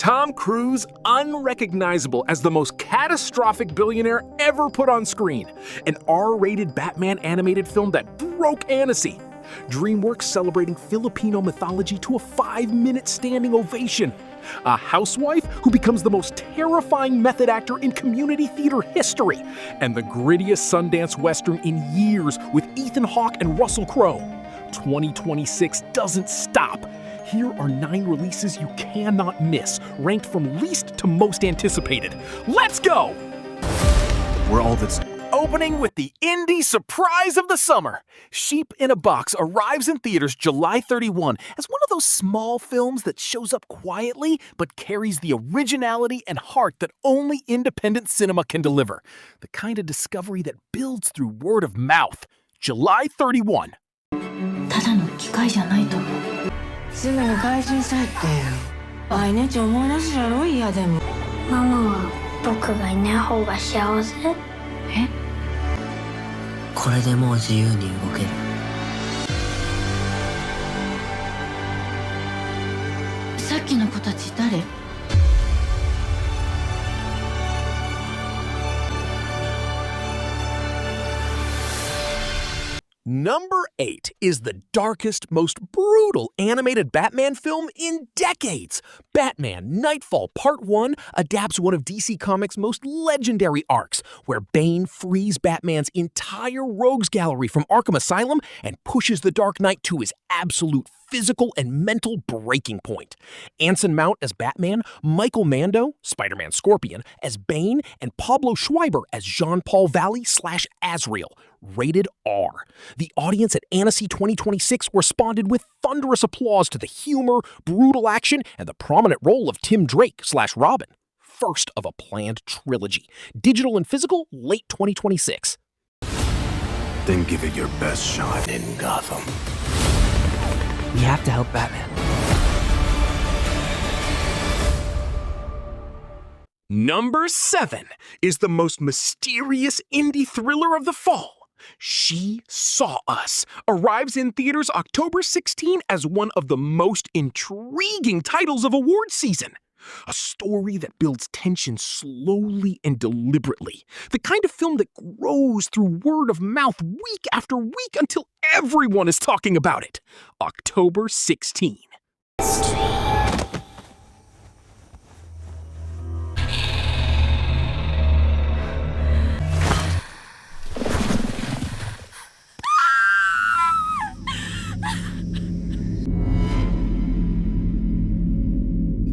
Tom Cruise unrecognizable as the most catastrophic billionaire ever put on screen. An R-rated Batman animated film that broke Annecy. DreamWorks celebrating Filipino mythology to a 5-minute standing ovation. A housewife who becomes the most terrifying method actor in community theater history. And the grittiest Sundance Western in years with Ethan Hawke and Russell Crowe. 2026 doesn't stop. Here are 9 releases you cannot miss, ranked from least to most anticipated. Let's go! We're all that's opening with the indie surprise of the summer. Sheep in a Box arrives in theaters July 31 as one of those small films that shows up quietly but carries the originality and heart that only independent cinema can deliver. The kind of discovery that builds through word of mouth. July 31. ただの機械じゃないと思う。すぐに回収したいって毎日思い出すやろ嫌でも。ママは僕がいない方が幸せ？え？これでもう自由に動ける。さっきの子たち誰Number 8 is the darkest, most brutal animated Batman film in decades. Batman Knightfall Part 1 adapts one of DC Comics' most legendary arcs, where Bane frees Batman's entire rogues gallery from Arkham Asylum and pushes the Dark Knight to his absolute physical and mental breaking point. Anson Mount as Batman, Michael Mando, Spider-Man Scorpion, as Bane, and Pablo Schreiber as Jean-Paul Valley/Azrael. Rated R. The audience at Annecy 2026 responded with thunderous applause to the humor, brutal action, and the prominent role of Tim Drake/Robin. First of a planned trilogy. Digital and physical, late 2026. Then give it your best shot in Gotham. We have to help Batman. Number 7 is the most mysterious indie thriller of the fall. She Saw Us arrives in theaters October 16 as one of the most intriguing titles of awards season. A story that builds tension slowly and deliberately. The kind of film that grows through word of mouth week after week until everyone is talking about it. October 16.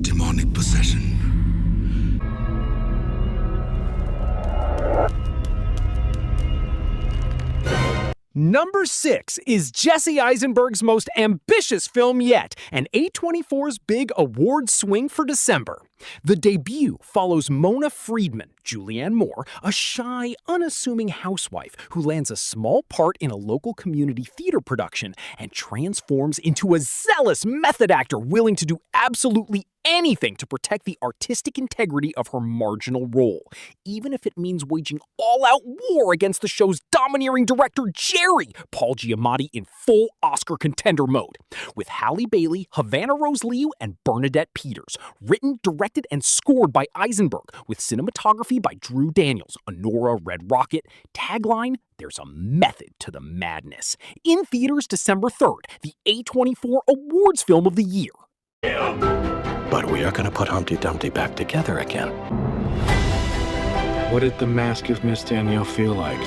Demonic possession. Number 6 is Jesse Eisenberg's most ambitious film yet, and A24's big award swing for December. The debut follows Mona Friedman, Julianne Moore, a shy, unassuming housewife who lands a small part in a local community theater production and transforms into a zealous method actor willing to do absolutely anything to protect the artistic integrity of her marginal role, even if it means waging all-out war against the show's domineering director Jerry, Paul Giamatti, in full Oscar contender mode. With Halle Bailey, Havana Rose Liu, and Bernadette Peters. Written, directed, and scored by Eisenberg, with cinematography by Drew Daniels, Honora Red Rocket. Tagline, there's a method to the madness. In theaters December 3rd, the A24 Awards Film of the Year. But we are gonna put Humpty Dumpty back together again. What did the mask of Miss Danielle feel like?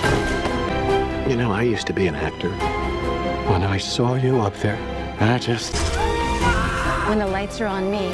You know, I used to be an actor. When I saw you up there, I just... When the lights are on me.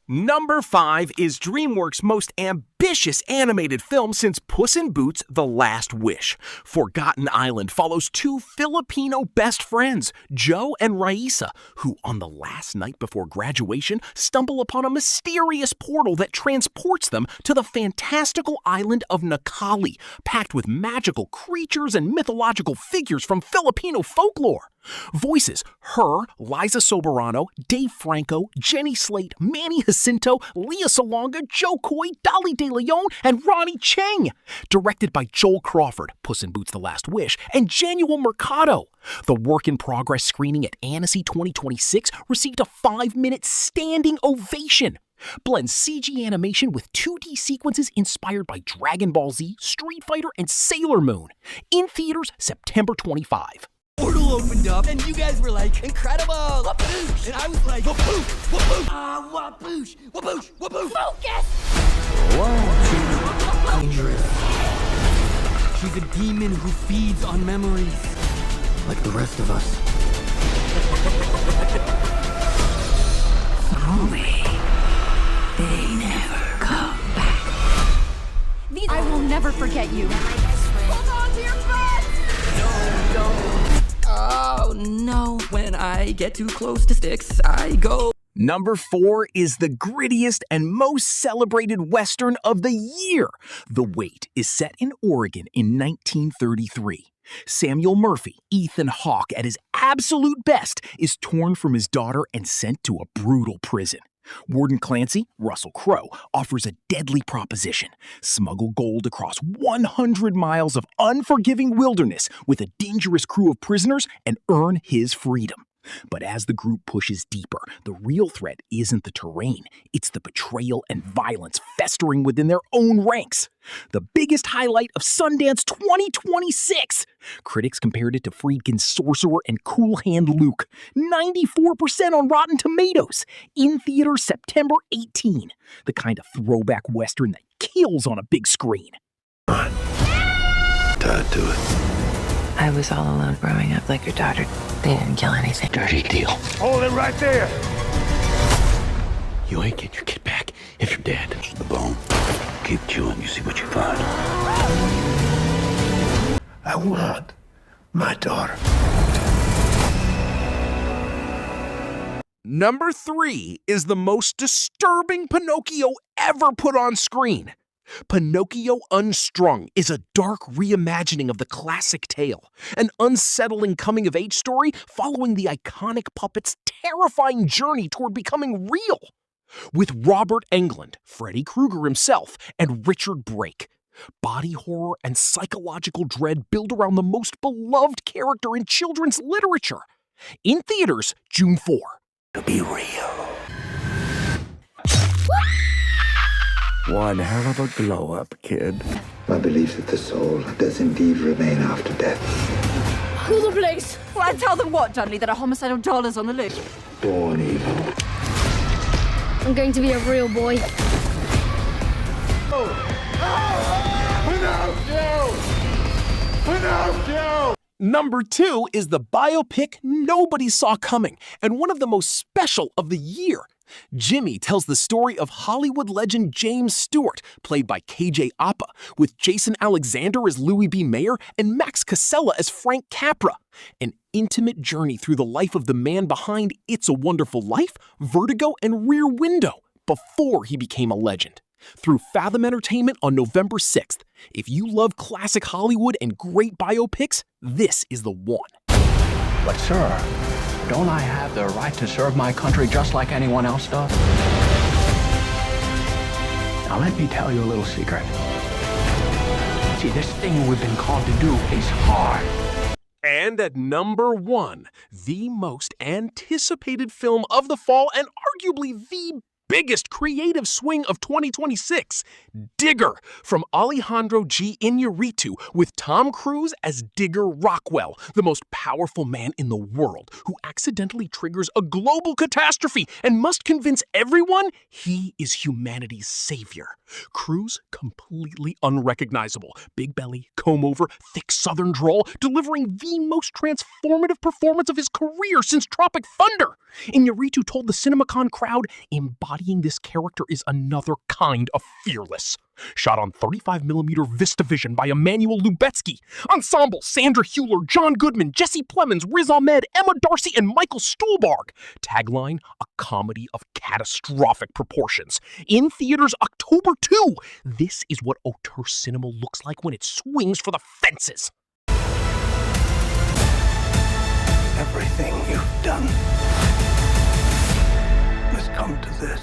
Number 5 is DreamWorks' most ambitious animated film since Puss in Boots: The Last Wish. Forgotten Island follows 2 Filipino best friends, Joe and Raisa, who on the last night before graduation stumble upon a mysterious portal that transports them to the fantastical island of Nakali, packed with magical creatures and mythological figures from Filipino folklore. Voices: her, Liza Soberano, Dave Franco, Jenny Slate, Manny Jacinto, Leah Salonga, Joe Coy, Dolly De Tony Leone and Ronnie Chang. Directed by Joel Crawford, Puss in Boots: The Last Wish, and Januel Mercado. The work-in-progress screening at Annecy 2026 received a 5-minute standing ovation. Blends CG animation with 2D sequences inspired by Dragon Ball Z, Street Fighter, and Sailor Moon. In theaters September 25. Portal opened up, and you guys were like, incredible, wapoosh! And I was like, wapoosh, wapoosh, ah, wapoosh, wapoosh, wapoosh. Focus! She's a demon who feeds on memories. Like the rest of us. They never come back. I will never forget you. Hold on to your breath! No. Oh, no. When I get too close to sticks, I go. Number 4 is the grittiest and most celebrated Western of the year. The Wait is set in Oregon in 1933. Samuel Murphy, Ethan Hawke, at his absolute best, is torn from his daughter and sent to a brutal prison. Warden Clancy, Russell Crowe, offers a deadly proposition: smuggle gold across 100 miles of unforgiving wilderness with a dangerous crew of prisoners and earn his freedom. But as the group pushes deeper, the real threat isn't the terrain, it's the betrayal and violence festering within their own ranks. The biggest highlight of Sundance 2026! Critics compared it to Friedkin's Sorcerer and Cool Hand Luke. 94% on Rotten Tomatoes. In theaters September 18. The kind of throwback Western that kills on a big screen. Tied to it. I was all alone growing up like your daughter. They didn't kill anything. Dirty deal. Hold it right there. You ain't getting your kid back if you're dead. The bone. Keep chewing, you see what you find. I want my daughter. Number 3 is the most disturbing Pinocchio ever put on screen. Pinocchio Unstrung is a dark reimagining of the classic tale, an unsettling coming-of-age story following the iconic puppet's terrifying journey toward becoming real. With Robert Englund, Freddy Krueger himself, and Richard Brake. Body horror and psychological dread build around the most beloved character in children's literature. In theaters, June 4. To be real. One hell of a glow-up, kid. My belief that the soul does indeed remain after death. Call the police! Well, I tell them what, Dudley, that a homicidal doll is on the loose? Born evil. I'm going to be a real boy. Number 2 is the biopic nobody saw coming, and one of the most special of the year. Jimmy tells the story of Hollywood legend James Stewart, played by KJ Apa, with Jason Alexander as Louis B. Mayer and Max Casella as Frank Capra. An intimate journey through the life of the man behind It's a Wonderful Life, Vertigo, and Rear Window, before he became a legend. Through Fathom Entertainment on November 6th. If you love classic Hollywood and great biopics, this is the one. But sir, don't I have the right to serve my country just like anyone else does? Now let me tell you a little secret. See, this thing we've been called to do is hard. And at number 1, the most anticipated film of the fall and arguably the biggest creative swing of 2026, Digger, from Alejandro G. Iñárritu, with Tom Cruise as Digger Rockwell, the most powerful man in the world, who accidentally triggers a global catastrophe and must convince everyone he is humanity's savior. Cruise, completely unrecognizable, big belly, comb-over, thick southern drawl, delivering the most transformative performance of his career since Tropic Thunder. Iñárritu told the CinemaCon crowd, embodying this character is another kind of fearless. Shot on 35mm VistaVision by Emmanuel Lubetsky. Ensemble: Sandra Hüller, John Goodman, Jesse Plemons, Riz Ahmed, Emma Darcy, and Michael Stuhlbarg. Tagline: a comedy of catastrophic proportions. In theaters October 2. This is what auteur cinema looks like when it swings for the fences. Everything you've done has come to this.